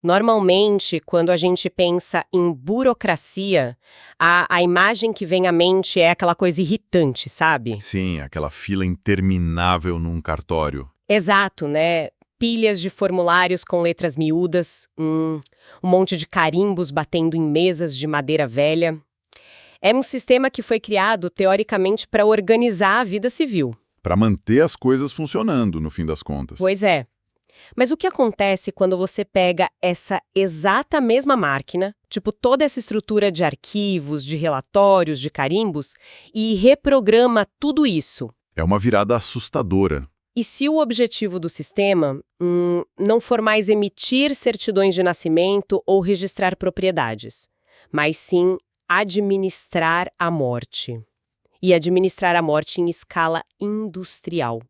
Normalmente, quando a gente pensa em burocracia, a imagem que vem à mente é aquela coisa irritante, sabe? Sim, aquela fila interminável num cartório. Exato, né? Pilhas de formulários com letras miúdas, um monte de carimbos batendo em mesas de madeira velha. É um sistema que foi criado, teoricamente, para organizar a vida civil. Para manter as coisas funcionando, no fim das contas. Pois é. Mas o que acontece quando você pega essa exata mesma máquina, tipo toda essa estrutura de arquivos, de relatórios, de carimbos, e reprograma tudo isso? É uma virada assustadora. E se o objetivo do sistema não for mais emitir certidões de nascimento ou registrar propriedades, mas sim administrar a morte? E administrar a morte em escala industrial.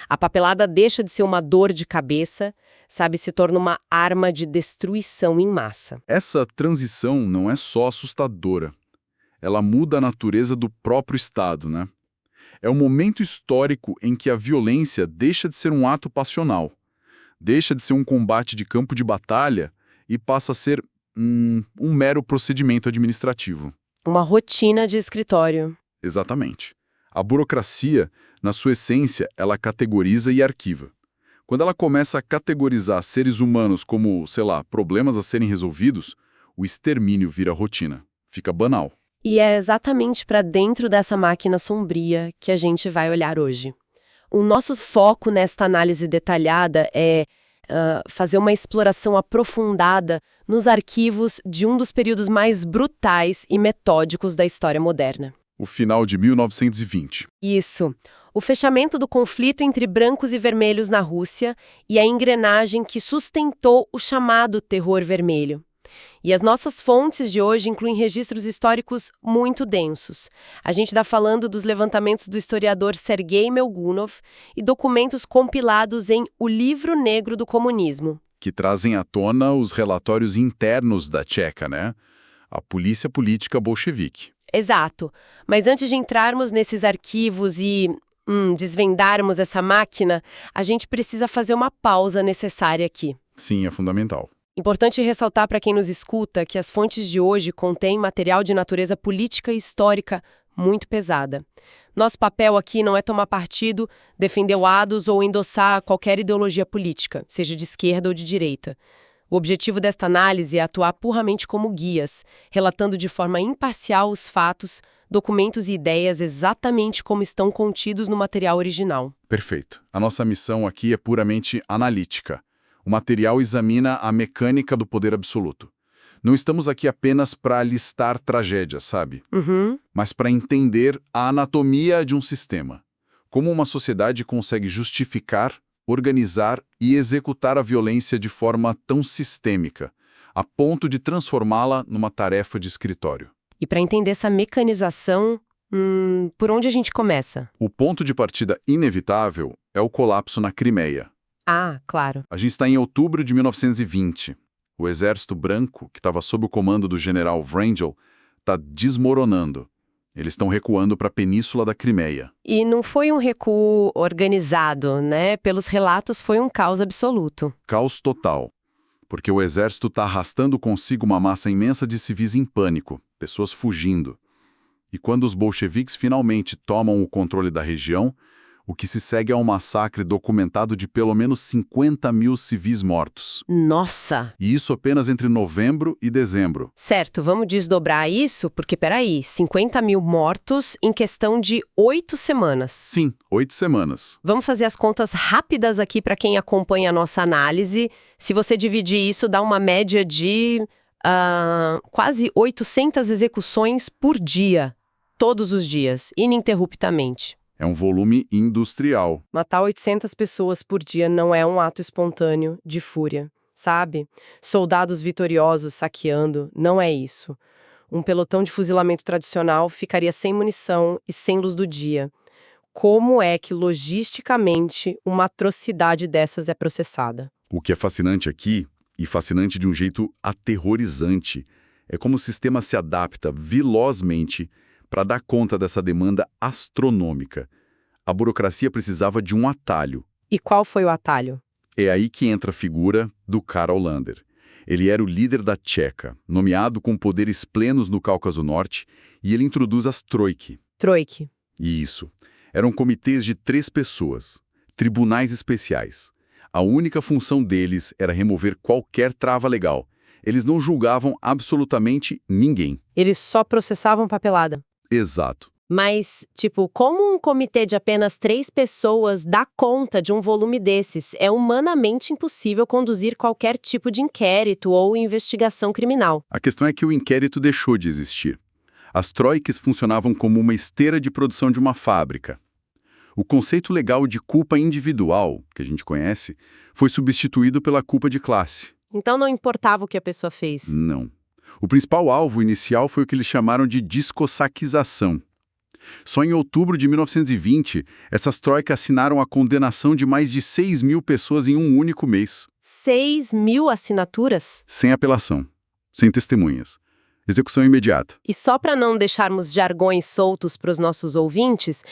A papelada deixa de ser uma dor de cabeça, sabe, se torna uma arma de destruição em massa. Essa transição não é só assustadora. Ela muda a natureza do próprio Estado, né? É um momento histórico em que a violência deixa de ser um ato passional, deixa de ser um combate de campo de batalha e passa a ser um mero procedimento administrativo. Uma rotina de escritório. Exatamente. A burocracia, na sua essência, ela categoriza e arquiva. Quando ela começa a categorizar seres humanos como, sei lá, problemas a serem resolvidos, o extermínio vira rotina. Fica banal. E é exatamente para dentro dessa máquina sombria que a gente vai olhar hoje. O nosso foco nesta análise detalhada é fazer uma exploração aprofundada nos arquivos de um dos períodos mais brutais e metódicos da história moderna. O final de 1920. Isso. O fechamento do conflito entre brancos e vermelhos na Rússia e a engrenagem que sustentou o chamado Terror Vermelho. E as nossas fontes de hoje incluem registros históricos muito densos. A gente está falando dos levantamentos do historiador Sergei Melgunov e documentos compilados em O Livro Negro do Comunismo. Que trazem à tona os relatórios internos da Tcheca, né? A polícia política bolchevique. Exato. Mas antes de entrarmos nesses arquivos e desvendarmos essa máquina, a gente precisa fazer uma pausa necessária aqui. Sim, é fundamental. Importante ressaltar para quem nos escuta que as fontes de hoje contêm material de natureza política e histórica muito pesada. Nosso papel aqui não é tomar partido, defender lados ou endossar qualquer ideologia política, seja de esquerda ou de direita. O objetivo desta análise é atuar puramente como guias, relatando de forma imparcial os fatos, documentos e ideias exatamente como estão contidos no material original. Perfeito. A nossa missão aqui é puramente analítica. O material examina a mecânica do poder absoluto. Não estamos aqui apenas para listar tragédias, sabe? Mas para entender a anatomia de um sistema. Como uma sociedade consegue justificar, organizar e executar a violência de forma tão sistêmica, a ponto de transformá-la numa tarefa de escritório. E para entender essa mecanização, por onde a gente começa? O ponto de partida inevitável é o colapso na Crimeia. Ah, claro. A gente está em outubro de 1920. O exército branco, que estava sob o comando do general Wrangel, está desmoronando. Eles estão recuando para a península da Crimeia. E não foi um recuo organizado, né? Pelos relatos, foi um caos absoluto. Caos total. Porque o exército está arrastando consigo uma massa imensa de civis em pânico, pessoas fugindo. E quando os bolcheviques finalmente tomam o controle da região, o que se segue é um massacre documentado de pelo menos 50 mil civis mortos. Nossa! E isso apenas entre novembro e dezembro. Certo, vamos desdobrar isso, porque peraí, 50 mil mortos em questão de 8 semanas. Sim, 8 semanas. Vamos fazer as contas rápidas aqui para quem acompanha a nossa análise. Se você dividir isso, dá uma média de quase 800 execuções por dia, todos os dias, ininterruptamente. É um volume industrial. Matar 800 pessoas por dia não é um ato espontâneo de fúria, sabe? Soldados vitoriosos saqueando, não é isso. Um pelotão de fuzilamento tradicional ficaria sem munição e sem luz do dia. Como é que, logisticamente, uma atrocidade dessas é processada? O que é fascinante aqui, e fascinante de um jeito aterrorizante, é como o sistema se adapta velozmente para dar conta dessa demanda astronômica. A burocracia precisava de um atalho. E qual foi o atalho? É aí que entra a figura do Karl Lander. Ele era o líder da Tcheca, nomeado com poderes plenos no Cáucaso Norte, e ele introduz as Troike. Troike. Isso. Eram comitês de 3 pessoas, tribunais especiais. A única função deles era remover qualquer trava legal. Eles não julgavam absolutamente ninguém. Eles só processavam papelada. Exato. Mas, como um comitê de apenas 3 pessoas dá conta de um volume desses? É humanamente impossível conduzir qualquer tipo de inquérito ou investigação criminal. A questão é que o inquérito deixou de existir. As troikes funcionavam como uma esteira de produção de uma fábrica. O conceito legal de culpa individual, que a gente conhece, foi substituído pela culpa de classe. Então não importava o que a pessoa fez. Não. O principal alvo inicial foi o que eles chamaram de descossaquização. Só em outubro de 1920, essas troicas assinaram a condenação de mais de 6.000 pessoas em um único mês. 6.000 assinaturas? Sem apelação, sem testemunhas. Execução imediata. E só para não deixarmos jargões soltos para os nossos ouvintes,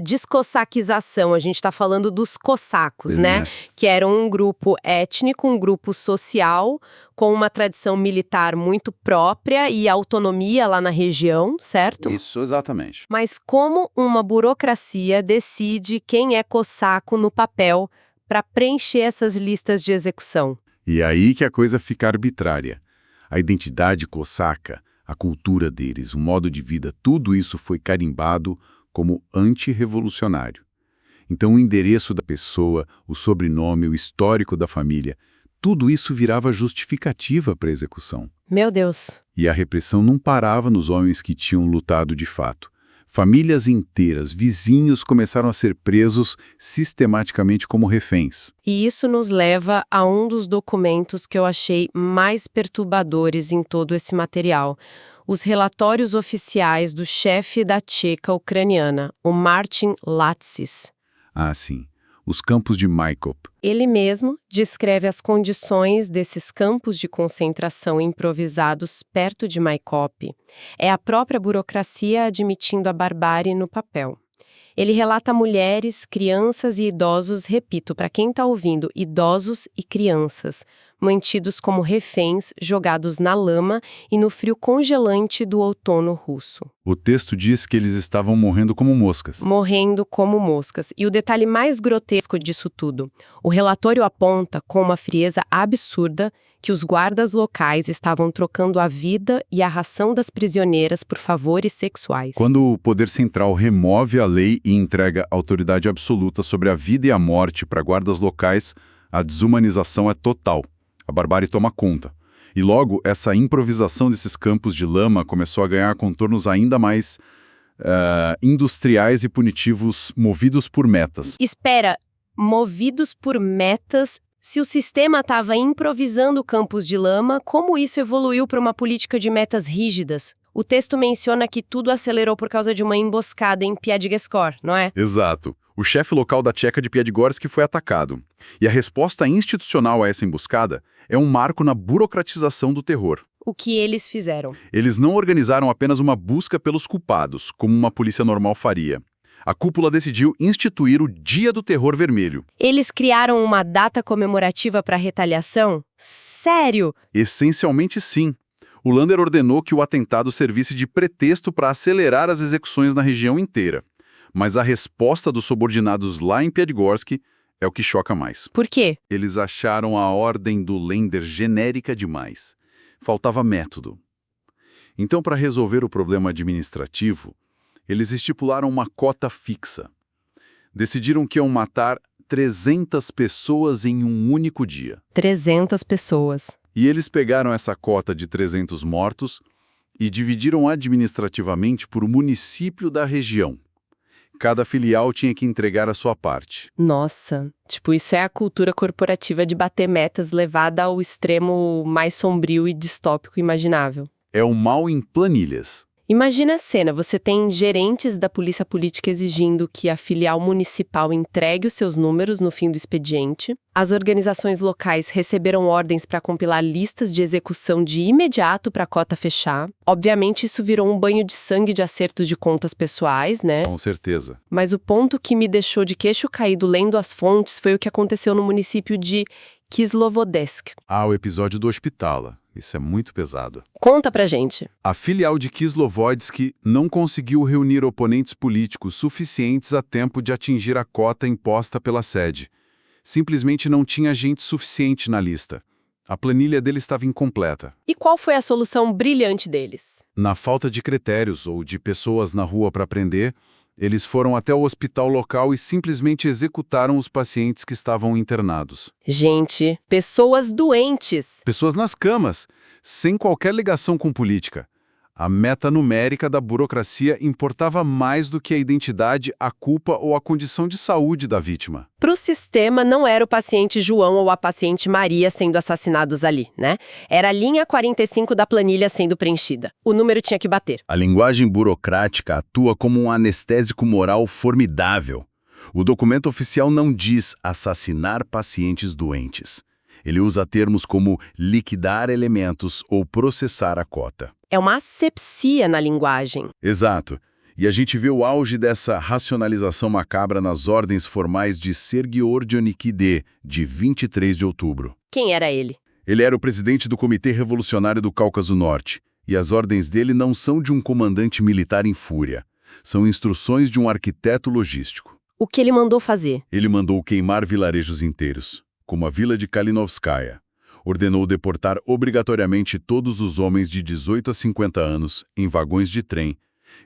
descossaquização, a gente está falando dos cossacos, né? Que eram um grupo étnico, um grupo social, com uma tradição militar muito própria e autonomia lá na região, certo? Isso, exatamente. Mas como uma burocracia decide quem é cossaco no papel para preencher essas listas de execução? E aí que a coisa fica arbitrária. A identidade cossaca, a cultura deles, o modo de vida, tudo isso foi carimbado como antirrevolucionário. Então o endereço da pessoa, o sobrenome, o histórico da família, tudo isso virava justificativa para a execução. Meu Deus! E a repressão não parava nos homens que tinham lutado de fato. Famílias inteiras, vizinhos começaram a ser presos sistematicamente como reféns. E isso nos leva a um dos documentos que eu achei mais perturbadores em todo esse material. Os relatórios oficiais do chefe da Tcheca ucraniana, o Martin Latsis. Ah, sim. Os campos de Maikop. Ele mesmo descreve as condições desses campos de concentração improvisados perto de Maikop. É a própria burocracia admitindo a barbárie no papel. Ele relata mulheres, crianças e idosos, repito, para quem está ouvindo, idosos e crianças, mantidos como reféns, jogados na lama e no frio congelante do outono russo. O texto diz que eles estavam morrendo como moscas. Morrendo como moscas. E o detalhe mais grotesco disso tudo, o relatório aponta com uma frieza absurda que os guardas locais estavam trocando a vida e a ração das prisioneiras por favores sexuais. Quando o poder central remove a lei e entrega autoridade absoluta sobre a vida e a morte para guardas locais, a desumanização é total. A barbárie toma conta. E logo, essa improvisação desses campos de lama começou a ganhar contornos ainda mais industriais e punitivos, movidos por metas. Espera, movidos por metas? Se o sistema estava improvisando campos de lama, como isso evoluiu para uma política de metas rígidas? O texto menciona que tudo acelerou por causa de uma emboscada em Piatigorsk, não é? Exato. O chefe local da Tcheca de Piatigorsk foi atacado. E a resposta institucional a essa emboscada é um marco na burocratização do terror. O que eles fizeram? Eles não organizaram apenas uma busca pelos culpados, como uma polícia normal faria. A cúpula decidiu instituir o Dia do Terror Vermelho. Eles criaram uma data comemorativa para a retaliação? Sério? Essencialmente, sim. O Lander ordenou que o atentado servisse de pretexto para acelerar as execuções na região inteira. Mas a resposta dos subordinados lá em Piatigorsk é o que choca mais. Por quê? Eles acharam a ordem do Lander genérica demais. Faltava método. Então, para resolver o problema administrativo, eles estipularam uma cota fixa. Decidiram que iam matar 300 pessoas em um único dia. 300 pessoas. E eles pegaram essa cota de 300 mortos e dividiram administrativamente por município da região. Cada filial tinha que entregar a sua parte. Nossa, isso é a cultura corporativa de bater metas levada ao extremo mais sombrio e distópico imaginável. É o mal em planilhas. Imagina a cena, você tem gerentes da polícia política exigindo que a filial municipal entregue os seus números no fim do expediente. As organizações locais receberam ordens para compilar listas de execução de imediato para a cota fechar. Obviamente isso virou um banho de sangue de acertos de contas pessoais, né? Com certeza. Mas o ponto que me deixou de queixo caído lendo as fontes foi o que aconteceu no município de Kislovodsk. Ah, o episódio do hospital. Isso é muito pesado. Conta pra gente. A filial de Kislovodsk não conseguiu reunir oponentes políticos suficientes a tempo de atingir a cota imposta pela sede. Simplesmente não tinha gente suficiente na lista. A planilha dele estava incompleta. E qual foi a solução brilhante deles? Na falta de critérios ou de pessoas na rua para prender, eles foram até o hospital local e simplesmente executaram os pacientes que estavam internados. Gente, pessoas doentes. Pessoas nas camas, sem qualquer ligação com política. A meta numérica da burocracia importava mais do que a identidade, a culpa ou a condição de saúde da vítima. Para o sistema, não era o paciente João ou a paciente Maria sendo assassinados ali, né? Era a linha 45 da planilha sendo preenchida. O número tinha que bater. A linguagem burocrática atua como um anestésico moral formidável. O documento oficial não diz assassinar pacientes doentes. Ele usa termos como liquidar elementos ou processar a cota. É uma asepsia na linguagem. Exato. E a gente vê o auge dessa racionalização macabra nas ordens formais de Sergiy Ordzhonikidze, de 23 de outubro. Quem era ele? Ele era o presidente do Comitê Revolucionário do Cáucaso Norte, e as ordens dele não são de um comandante militar em fúria. São instruções de um arquiteto logístico. O que ele mandou fazer? Ele mandou queimar vilarejos inteiros, como a vila de Kalinovskaya. Ordenou deportar obrigatoriamente todos os homens de 18 a 50 anos em vagões de trem,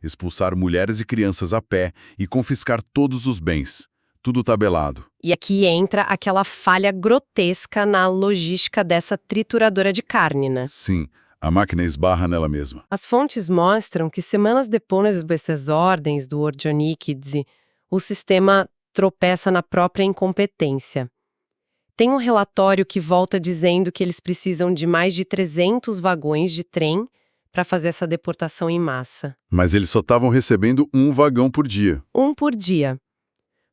expulsar mulheres e crianças a pé e confiscar todos os bens. Tudo tabelado. E aqui entra aquela falha grotesca na logística dessa trituradora de carne, né? Sim, a máquina esbarra nela mesma. As fontes mostram que semanas depois dessas ordens do Ordzhonikidze, o sistema tropeça na própria incompetência. Tem um relatório que volta dizendo que eles precisam de mais de 300 vagões de trem para fazer essa deportação em massa. Mas eles só estavam recebendo um vagão por dia. Um por dia.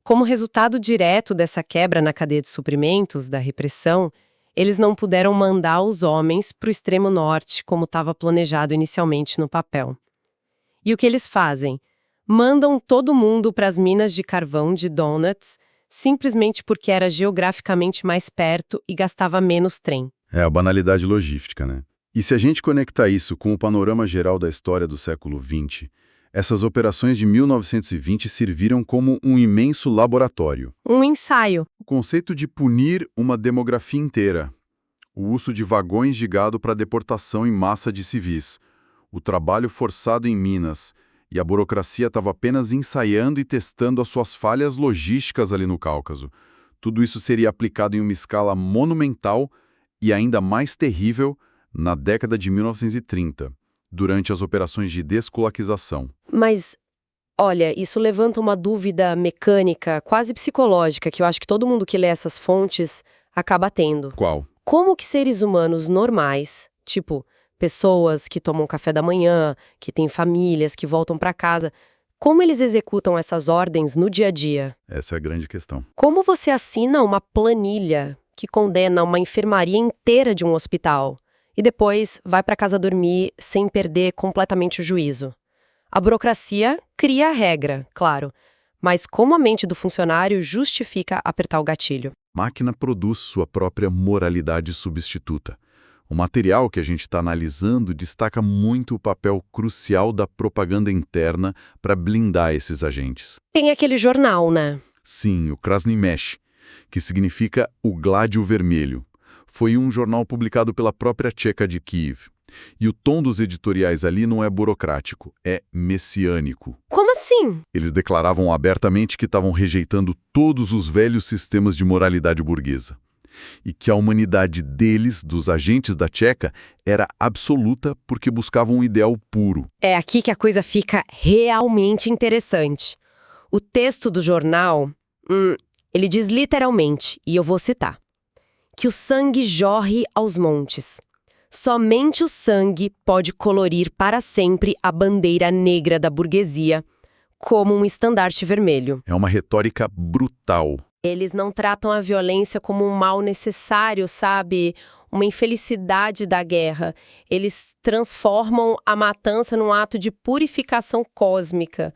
Como resultado direto dessa quebra na cadeia de suprimentos, da repressão, eles não puderam mandar os homens para o extremo norte, como estava planejado inicialmente no papel. E o que eles fazem? Mandam todo mundo para as minas de carvão de Donets, simplesmente porque era geograficamente mais perto e gastava menos trem. É a banalidade logística, né? E se a gente conectar isso com o panorama geral da história do século XX, essas operações de 1920 serviram como um imenso laboratório. Um ensaio. O conceito de punir uma demografia inteira. O uso de vagões de gado para deportação em massa de civis. O trabalho forçado em minas. E a burocracia estava apenas ensaiando e testando as suas falhas logísticas ali no Cáucaso. Tudo isso seria aplicado em uma escala monumental e ainda mais terrível na década de 1930, durante as operações de desculaquização. Mas, olha, isso levanta uma dúvida mecânica, quase psicológica, que eu acho que todo mundo que lê essas fontes acaba tendo. Qual? Como que seres humanos normais, tipo pessoas que tomam café da manhã, que têm famílias, que voltam para casa, como eles executam essas ordens no dia a dia? Essa é a grande questão. Como você assina uma planilha que condena uma enfermaria inteira de um hospital e depois vai para casa dormir sem perder completamente o juízo? A burocracia cria a regra, claro, mas como a mente do funcionário justifica apertar o gatilho? A máquina produz sua própria moralidade substituta. O material que a gente está analisando destaca muito o papel crucial da propaganda interna para blindar esses agentes. Tem aquele jornal, né? Sim, o Krasny Mesh, que significa o Gládio Vermelho. Foi um jornal publicado pela própria Tcheca de Kiev. E o tom dos editoriais ali não é burocrático, é messiânico. Como assim? Eles declaravam abertamente que estavam rejeitando todos os velhos sistemas de moralidade burguesa. E que a humanidade deles, dos agentes da Tcheca, era absoluta porque buscavam um ideal puro. É aqui que a coisa fica realmente interessante. O texto do jornal, ele diz literalmente, e eu vou citar, que o sangue jorre aos montes. Somente o sangue pode colorir para sempre a bandeira negra da burguesia, como um estandarte vermelho. É uma retórica brutal. Eles não tratam a violência como um mal necessário, sabe? Uma infelicidade da guerra. Eles transformam a matança num ato de purificação cósmica.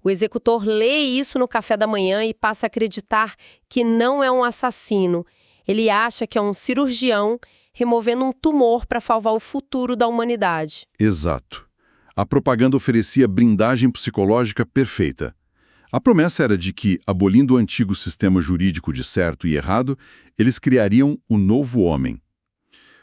O executor lê isso no café da manhã e passa a acreditar que não é um assassino. Ele acha que é um cirurgião removendo um tumor para salvar o futuro da humanidade. Exato. A propaganda oferecia blindagem psicológica perfeita. A promessa era de que, abolindo o antigo sistema jurídico de certo e errado, eles criariam o novo homem.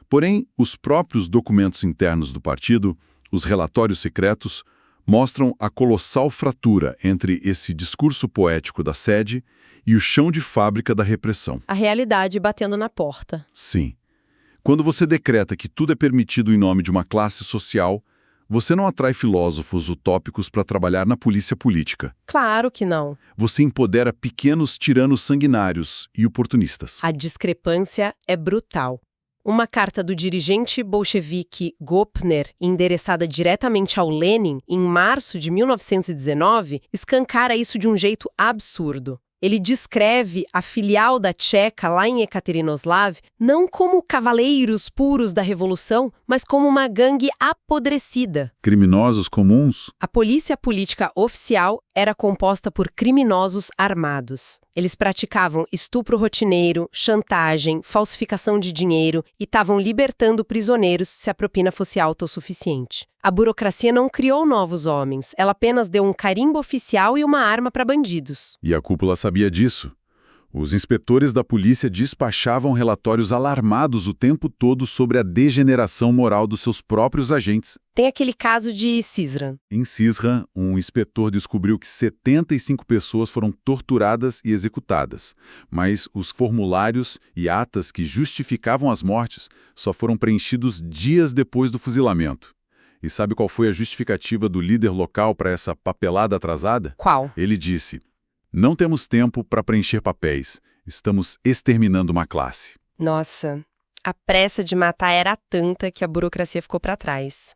Porém, os próprios documentos internos do partido, os relatórios secretos, mostram a colossal fratura entre esse discurso poético da sede e o chão de fábrica da repressão. A realidade batendo na porta. Sim. Quando você decreta que tudo é permitido em nome de uma classe social, você não atrai filósofos utópicos para trabalhar na polícia política. Claro que não. Você empodera pequenos tiranos sanguinários e oportunistas. A discrepância é brutal. Uma carta do dirigente bolchevique Gopner, endereçada diretamente ao Lenin, em março de 1919, escancara isso de um jeito absurdo. Ele descreve a filial da Tcheca lá em Ekaterinoslav não como cavaleiros puros da Revolução, mas como uma gangue apodrecida. Criminosos comuns? A polícia política oficial era composta por criminosos armados. Eles praticavam estupro rotineiro, chantagem, falsificação de dinheiro e estavam libertando prisioneiros se a propina fosse autossuficiente. A burocracia não criou novos homens, ela apenas deu um carimbo oficial e uma arma para bandidos. E a cúpula sabia disso. Os inspetores da polícia despachavam relatórios alarmados o tempo todo sobre a degeneração moral dos seus próprios agentes. Tem aquele caso de Cisran. Em Cisran, um inspetor descobriu que 75 pessoas foram torturadas e executadas, mas os formulários e atas que justificavam as mortes só foram preenchidos dias depois do fuzilamento. E sabe qual foi a justificativa do líder local para essa papelada atrasada? Qual? Ele disse: "Não temos tempo para preencher papéis. Estamos exterminando uma classe." Nossa, a pressa de matar era tanta que a burocracia ficou para trás.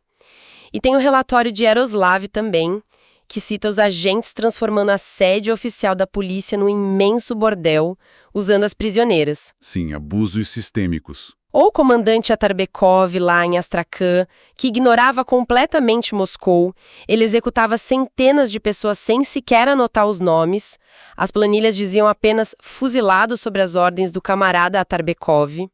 E tem o relatório de Yaroslav também, que cita os agentes transformando a sede oficial da polícia num imenso bordel, usando as prisioneiras. Sim, abusos sistêmicos. Ou o comandante Atarbekov lá em Astrakhan, que ignorava completamente Moscou, ele executava centenas de pessoas sem sequer anotar os nomes. As planilhas diziam apenas fuzilado sobre as ordens do camarada Atarbekov.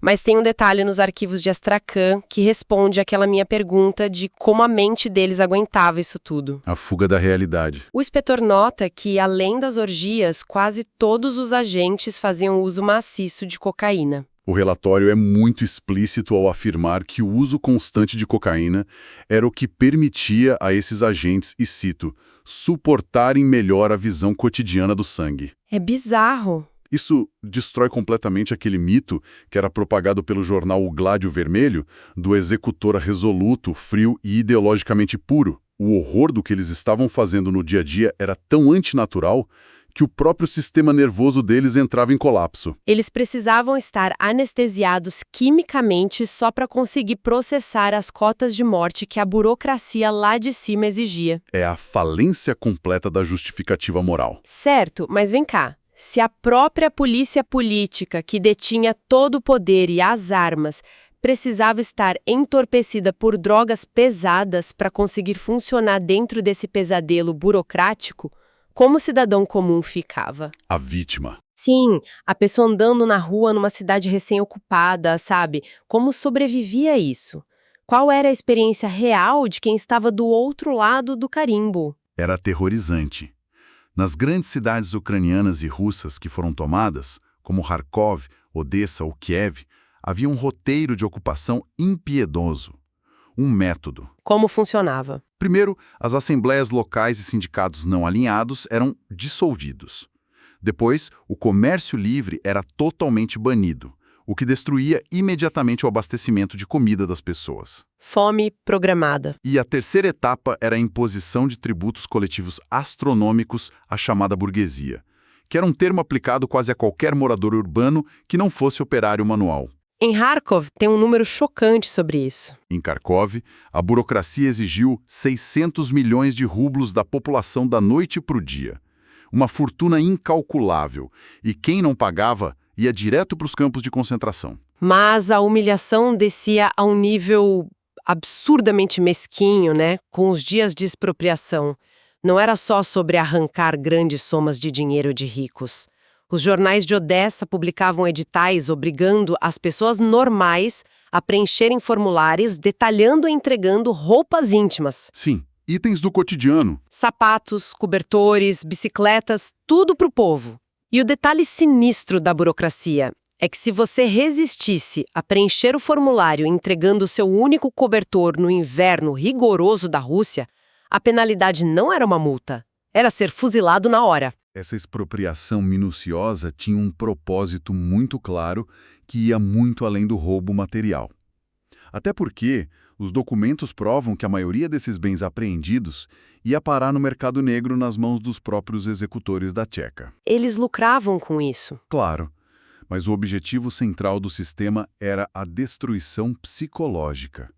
Mas tem um detalhe nos arquivos de Astrakhan que responde àquela minha pergunta de como a mente deles aguentava isso tudo. A fuga da realidade. O inspetor nota que, além das orgias, quase todos os agentes faziam uso maciço de cocaína. O relatório é muito explícito ao afirmar que o uso constante de cocaína era o que permitia a esses agentes, e cito, suportarem melhor a visão cotidiana do sangue. É bizarro. Isso destrói completamente aquele mito que era propagado pelo jornal O Gládio Vermelho, do executor resoluto, frio e ideologicamente puro. O horror do que eles estavam fazendo no dia a dia era tão antinatural que o próprio sistema nervoso deles entrava em colapso. Eles precisavam estar anestesiados quimicamente só para conseguir processar as cotas de morte que a burocracia lá de cima exigia. É a falência completa da justificativa moral. Certo, mas vem cá. Se a própria polícia política, que detinha todo o poder e as armas, precisava estar entorpecida por drogas pesadas para conseguir funcionar dentro desse pesadelo burocrático, como o cidadão comum ficava? A vítima. Sim, a pessoa andando na rua numa cidade recém-ocupada, sabe? Como sobrevivia a isso? Qual era a experiência real de quem estava do outro lado do carimbo? Era aterrorizante. Nas grandes cidades ucranianas e russas que foram tomadas, como Kharkov, Odessa ou Kiev, havia um roteiro de ocupação impiedoso. Um método. Como funcionava? Primeiro, as assembleias locais e sindicatos não alinhados eram dissolvidos. Depois, o comércio livre era totalmente banido, o que destruía imediatamente o abastecimento de comida das pessoas. Fome programada. E a terceira etapa era a imposição de tributos coletivos astronômicos à chamada burguesia, que era um termo aplicado quase a qualquer morador urbano que não fosse operário manual. Em Kharkov tem um número chocante sobre isso. Em Kharkov, a burocracia exigiu 600 milhões de rublos da população da noite para o dia. Uma fortuna incalculável, e quem não pagava ia direto para os campos de concentração. Mas a humilhação descia a um nível absurdamente mesquinho, né? Com os dias de expropriação. Não era só sobre arrancar grandes somas de dinheiro de ricos. Os jornais de Odessa publicavam editais obrigando as pessoas normais a preencherem formulários detalhando e entregando roupas íntimas. Sim, itens do cotidiano. Sapatos, cobertores, bicicletas, tudo para o povo. E o detalhe sinistro da burocracia é que se você resistisse a preencher o formulário entregando o seu único cobertor no inverno rigoroso da Rússia, a penalidade não era uma multa, era ser fuzilado na hora. Essa expropriação minuciosa tinha um propósito muito claro que ia muito além do roubo material. Até porque os documentos provam que a maioria desses bens apreendidos ia parar no mercado negro nas mãos dos próprios executores da Tcheca. Eles lucravam com isso. Claro, mas o objetivo central do sistema era a destruição psicológica.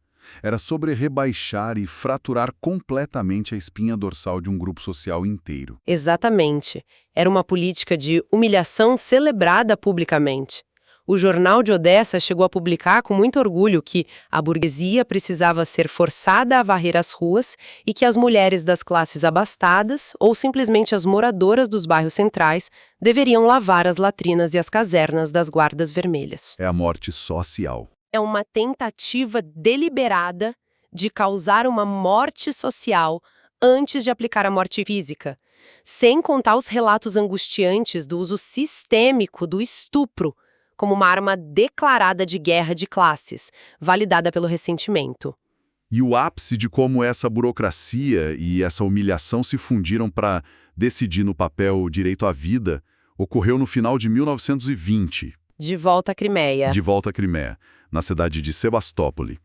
Era sobre rebaixar e fraturar completamente a espinha dorsal de um grupo social inteiro. Exatamente. Era uma política de humilhação celebrada publicamente. O jornal de Odessa chegou a publicar com muito orgulho que a burguesia precisava ser forçada a varrer as ruas e que as mulheres das classes abastadas, ou simplesmente as moradoras dos bairros centrais, deveriam lavar as latrinas e as casernas das guardas vermelhas. É a morte social. É uma tentativa deliberada de causar uma morte social antes de aplicar a morte física, sem contar os relatos angustiantes do uso sistêmico do estupro como uma arma declarada de guerra de classes, validada pelo ressentimento. E o ápice de como essa burocracia e essa humilhação se fundiram para decidir no papel o direito à vida ocorreu no final de 1920. De volta à Crimeia. De volta à Crimeia, na cidade de Sebastópoli.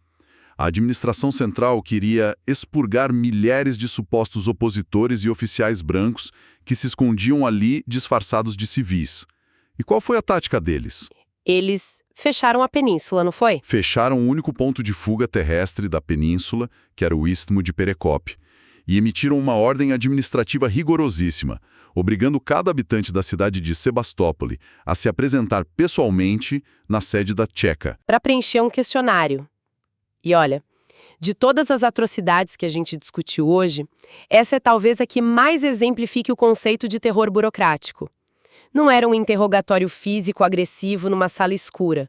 A administração central queria expurgar milhares de supostos opositores e oficiais brancos que se escondiam ali disfarçados de civis. E qual foi a tática deles? Eles fecharam a península, não foi? Fecharam o único ponto de fuga terrestre da península, que era o Istmo de Perekop, e emitiram uma ordem administrativa rigorosíssima, obrigando cada habitante da cidade de Sebastópoli a se apresentar pessoalmente na sede da Tcheca. Para preencher um questionário. E olha, de todas as atrocidades que a gente discutiu hoje, essa é talvez a que mais exemplifique o conceito de terror burocrático. Não era um interrogatório físico agressivo numa sala escura.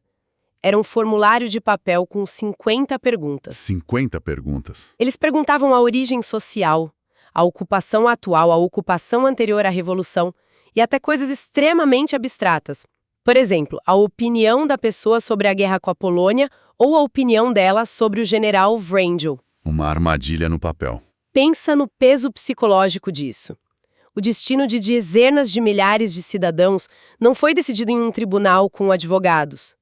Era um formulário de papel com 50 perguntas. 50 perguntas. Eles perguntavam a origem social, a ocupação atual, a ocupação anterior à Revolução e até coisas extremamente abstratas. Por exemplo, a opinião da pessoa sobre a guerra com a Polônia ou a opinião dela sobre o general Wrangel. Uma armadilha no papel. Pensa no peso psicológico disso. O destino de dezenas de milhares de cidadãos não foi decidido em um tribunal com advogados.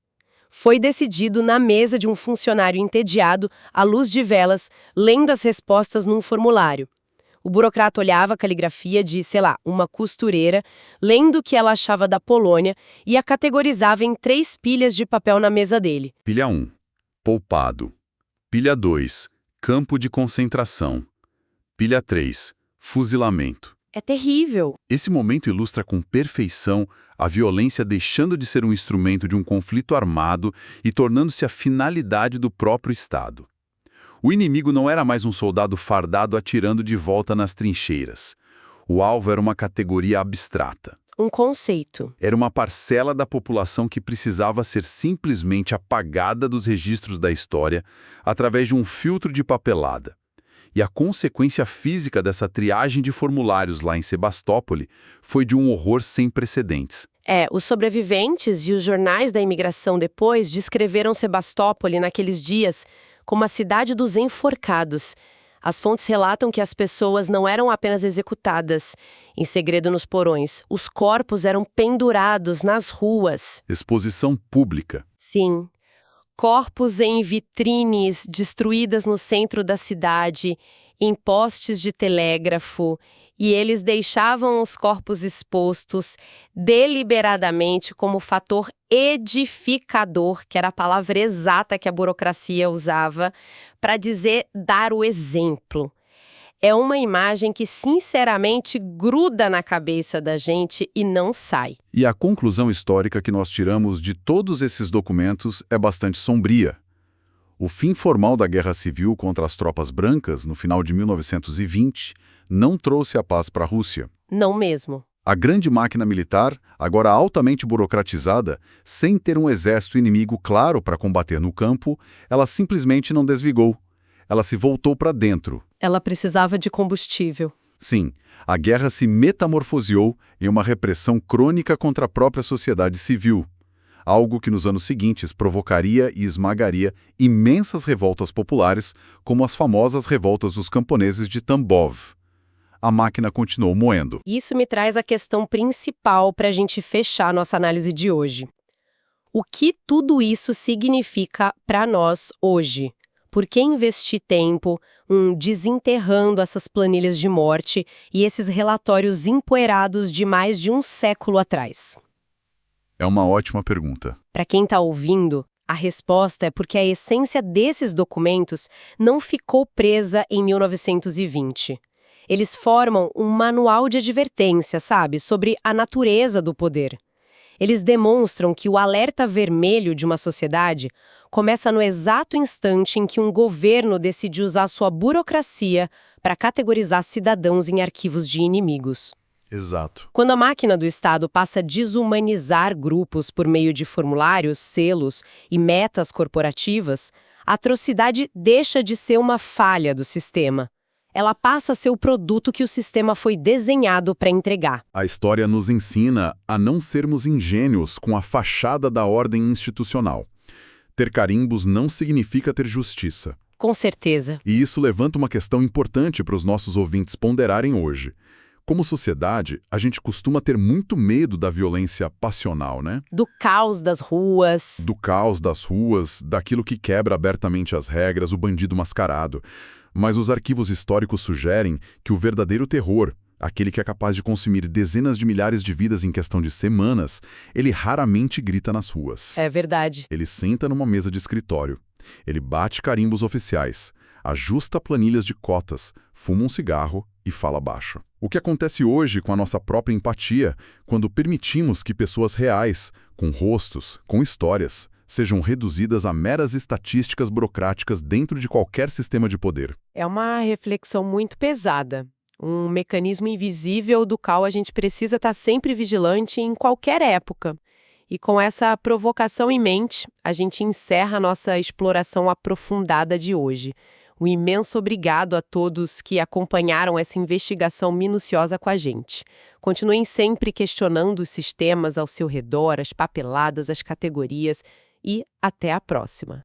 Foi decidido na mesa de um funcionário entediado, à luz de velas, lendo as respostas num formulário. O burocrata olhava a caligrafia de, sei lá, uma costureira, lendo o que ela achava da Polônia e a categorizava em 3 pilhas de papel na mesa dele. Pilha 1, poupado. Pilha 2, campo de concentração. Pilha 3, fuzilamento. É terrível. Esse momento ilustra com perfeição a violência deixando de ser um instrumento de um conflito armado e tornando-se a finalidade do próprio Estado. O inimigo não era mais um soldado fardado atirando de volta nas trincheiras. O alvo era uma categoria abstrata. Um conceito. Era uma parcela da população que precisava ser simplesmente apagada dos registros da história através de um filtro de papelada. E a consequência física dessa triagem de formulários lá em Sebastópoli foi de um horror sem precedentes. Os sobreviventes e os jornais da imigração depois descreveram Sebastópoli naqueles dias como a cidade dos enforcados. As fontes relatam que as pessoas não eram apenas executadas em segredo nos porões, os corpos eram pendurados nas ruas. Exposição pública. Sim. Corpos em vitrines destruídas no centro da cidade, em postes de telégrafo, e eles deixavam os corpos expostos deliberadamente como fator edificador, que era a palavra exata que a burocracia usava, para dizer dar o exemplo. É uma imagem que, sinceramente, gruda na cabeça da gente e não sai. E a conclusão histórica que nós tiramos de todos esses documentos é bastante sombria. O fim formal da Guerra Civil contra as tropas brancas, no final de 1920, não trouxe a paz para a Rússia. Não mesmo. A grande máquina militar, agora altamente burocratizada, sem ter um exército inimigo claro para combater no campo, ela simplesmente não desligou. Ela se voltou para dentro. Ela precisava de combustível. Sim, a guerra se metamorfoseou em uma repressão crônica contra a própria sociedade civil. Algo que nos anos seguintes provocaria e esmagaria imensas revoltas populares, como as famosas revoltas dos camponeses de Tambov. A máquina continuou moendo. Isso me traz a questão principal para a gente fechar nossa análise de hoje. O que tudo isso significa para nós hoje? Por que investir tempo desenterrando essas planilhas de morte e esses relatórios empoeirados de mais de um século atrás? É uma ótima pergunta. Para quem está ouvindo, a resposta é porque a essência desses documentos não ficou presa em 1920. Eles formam um manual de advertência, sabe, sobre a natureza do poder. Eles demonstram que o alerta vermelho de uma sociedade começa no exato instante em que um governo decide usar sua burocracia para categorizar cidadãos em arquivos de inimigos. Exato. Quando a máquina do Estado passa a desumanizar grupos por meio de formulários, selos e metas corporativas, a atrocidade deixa de ser uma falha do sistema. Ela passa a ser o produto que o sistema foi desenhado para entregar. A história nos ensina a não sermos ingênuos com a fachada da ordem institucional. Ter carimbos não significa ter justiça. Com certeza. E isso levanta uma questão importante para os nossos ouvintes ponderarem hoje. Como sociedade, a gente costuma ter muito medo da violência passional, né? Do caos das ruas. Do caos das ruas, daquilo que quebra abertamente as regras, o bandido mascarado. Mas os arquivos históricos sugerem que o verdadeiro terror, aquele que é capaz de consumir dezenas de milhares de vidas em questão de semanas, ele raramente grita nas ruas. É verdade. Ele senta numa mesa de escritório. Ele bate carimbos oficiais, ajusta planilhas de cotas, fuma um cigarro e fala baixo. O que acontece hoje com a nossa própria empatia, quando permitimos que pessoas reais, com rostos, com histórias, sejam reduzidas a meras estatísticas burocráticas dentro de qualquer sistema de poder. É uma reflexão muito pesada. Um mecanismo invisível do qual a gente precisa estar sempre vigilante em qualquer época. E com essa provocação em mente, a gente encerra a nossa exploração aprofundada de hoje. Um imenso obrigado a todos que acompanharam essa investigação minuciosa com a gente. Continuem sempre questionando os sistemas ao seu redor, as papeladas, as categorias e até a próxima.